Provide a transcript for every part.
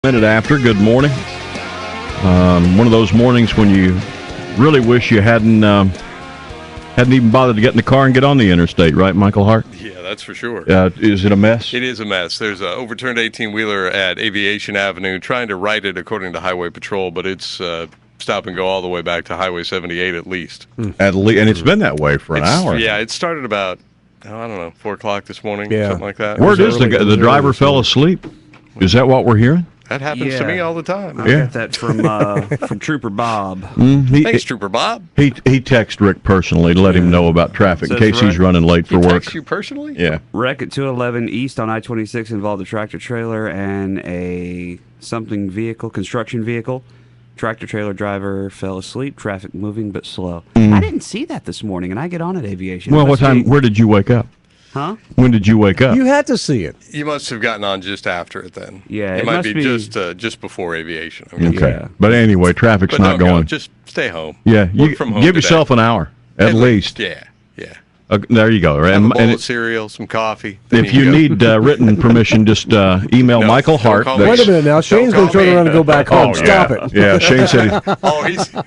Minute after, good morning. One of those mornings when you really wish you hadn't even bothered to get in the car and get on the interstate, right, Michael Hart? Yeah, that's for sure. Is it a mess? It is a mess. There's an overturned 18-wheeler at Aviation Avenue, trying to right it according to Highway Patrol, but it's stop and go all the way back to Highway 78 at least. And it's been that way for an hour. Yeah, it started about, I don't know, 4 o'clock this morning, something like that. Word is the driver fell asleep. Is that what we're hearing? That happens to me all the time. I got that from Trooper Bob. Thanks, Trooper Bob. He texted Rick personally to let him know about traffic in case he's running late for work. He texted you personally? Yeah. Wreck at 211 East on I-26 involved a tractor-trailer and a construction vehicle. Tractor-trailer driver fell asleep, traffic moving but slow. I didn't see that this morning, and I get on at Aviation. Well, what time? Where did you wake up? Huh? When did you wake up? You had to see it. You must have gotten on just after it then. Yeah, it must might be just before Aviation. Okay. Yeah. But anyway, traffic's not going. Just stay home. Yeah, Work from home give today. yourself an hour at least. Yeah. There you go. Right? Have a bowl of cereal, some coffee. If you need written permission, just email Michael Hart. Wait a minute now. Shane's going to turn around and go back home. Stop it. Yeah, Shane said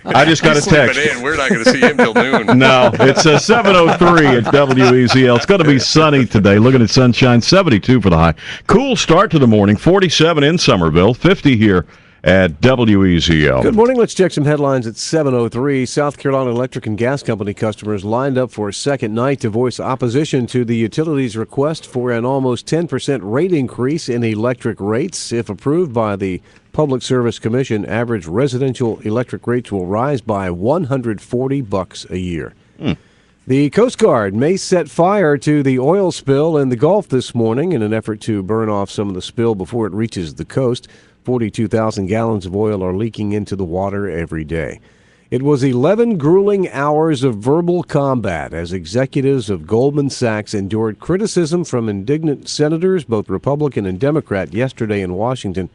I just got a text. We're not going to see him till noon. No, it's 7:03 at WEZL. It's going to be sunny today. Looking at sunshine, 72 for the high. Cool start to the morning, 47 in Somerville, 50 here at WEZL. Good morning. Let's check some headlines at 7:03. South Carolina Electric and Gas Company customers lined up for a second night to voice opposition to the utility's request for an almost 10% rate increase in electric rates. If approved by the Public Service Commission, average residential electric rates will rise by $140 a year. The Coast Guard may set fire to the oil spill in the Gulf this morning in an effort to burn off some of the spill before it reaches the coast. 42,000 gallons of oil are leaking into the water every day. It was 11 grueling hours of verbal combat as executives of Goldman Sachs endured criticism from indignant senators, both Republican and Democrat, yesterday in Washington.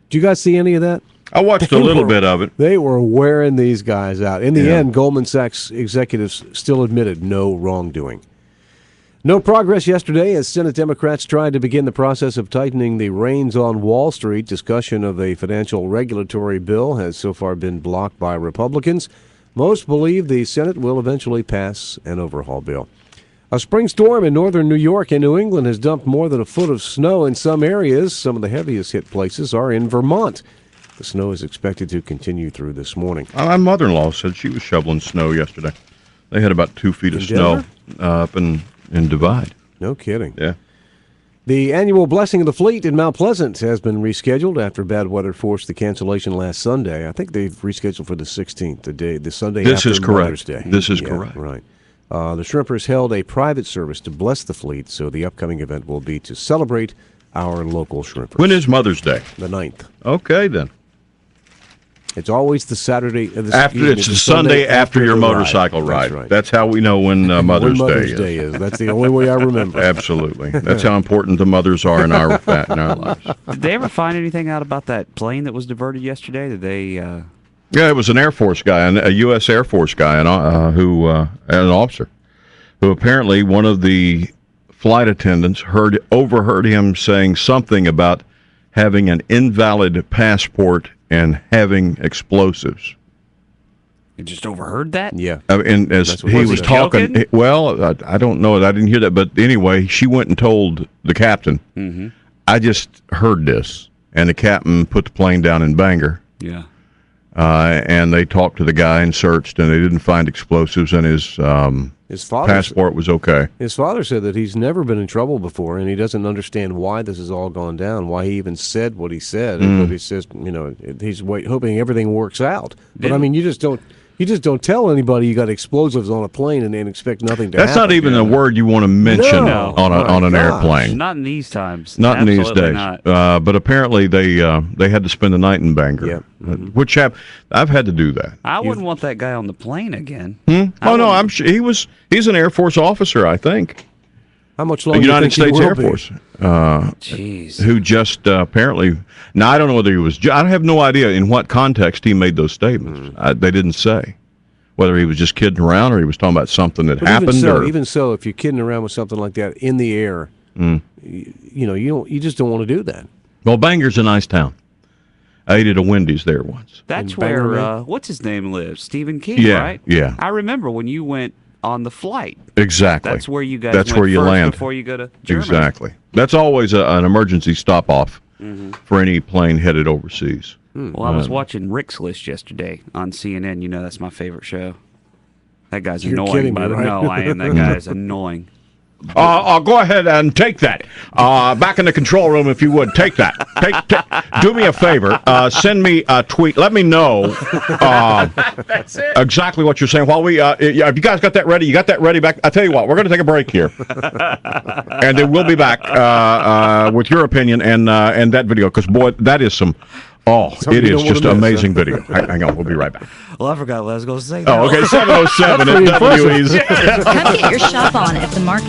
Did you guys see any of that? I watched a little bit of it. They were wearing these guys out. In the end, Goldman Sachs executives still admitted no wrongdoing. No progress yesterday as Senate Democrats tried to begin the process of tightening the reins on Wall Street. Discussion of a financial regulatory bill has so far been blocked by Republicans. Most believe the Senate will eventually pass an overhaul bill. A spring storm in northern New York and New England has dumped more than a foot of snow in some areas. Some of the heaviest hit places are in Vermont. The snow is expected to continue through this morning. My mother-in-law said she was shoveling snow yesterday. They had about 2 feet of snow up in Divide. No kidding. Yeah. The annual Blessing of the Fleet in Mount Pleasant has been rescheduled after bad weather forced the cancellation last Sunday. I think they've rescheduled for the 16th, the Sunday after Mother's Day. This is correct. Right. The Shrimpers held a private service to bless the fleet, so the upcoming event will be to celebrate our local Shrimpers. When is Mother's Day? The 9th. Okay, then. It's always the Saturday. It's the Sunday after your motorcycle ride. That's right. That's how we know when Mother's Day is. That's the only way I remember. Absolutely. That's how important the mothers are in our lives. Did they ever find anything out about that plane that was diverted yesterday? Did they? Yeah, it was an Air Force guy, a U.S. Air Force guy, an officer, who apparently one of the flight attendants overheard him saying something about having an invalid passport and having explosives. You just overheard that? Yeah. And as he was talking, I don't know. I didn't hear that. But anyway, she went and told the captain, I just heard this. And the captain put the plane down in Bangor. Yeah. And they talked to the guy and searched, and they didn't find explosives, and his passport was okay. His father said that he's never been in trouble before, and he doesn't understand why this has all gone down, why he even said what he said. But he says, he's hoping everything works out. But I mean, you just don't tell anybody you got explosives on a plane and then expect nothing to happen. That's not even a word you want to mention on an airplane. Not in these times. Not Absolutely in these days. Not. But apparently they had to spend the night in Bangor. Yep. Which I've had to do that. I wouldn't want that guy on the plane again. Oh no, I'm sure he's an Air Force officer, I think. How much longer? United States Air Force. Jeez. Who just apparently. Now I don't know whether he was. I have no idea in what context he made those statements. They didn't say whether he was just kidding around or he was talking about something that happened. Even so, if you're kidding around with something like that in the air, you just don't want to do that. Well, Bangor's a nice town. I ate at a Wendy's there once. That's In Bangor, where what's his name lives? Stephen King, Yeah, right? yeah. I remember when you went on the flight. Exactly. That's where you guys. That's went where you first land before you go to Germany. Exactly. That's always an emergency stop off for any plane headed overseas. Well, I was watching Rick's List yesterday on CNN. You know that's my favorite show. That guy's You're annoying. kidding me, right? No, I am. That guy is annoying. Go ahead and take that. Back in the control room, if you would. Take that. Do me a favor. Send me a tweet. Let me know exactly what you're saying. While we, have you guys got that ready? You got that ready back? I tell you what, we're going to take a break here, and then we'll be back with your opinion and that video, because boy, that is some. Oh, Something it you is don't just wanna an miss, amazing video. Hang on, we'll be right back. Well, I forgot what I was going to say. Now. Oh, okay, 7:07 at WEZ. Come get your shop on at the market.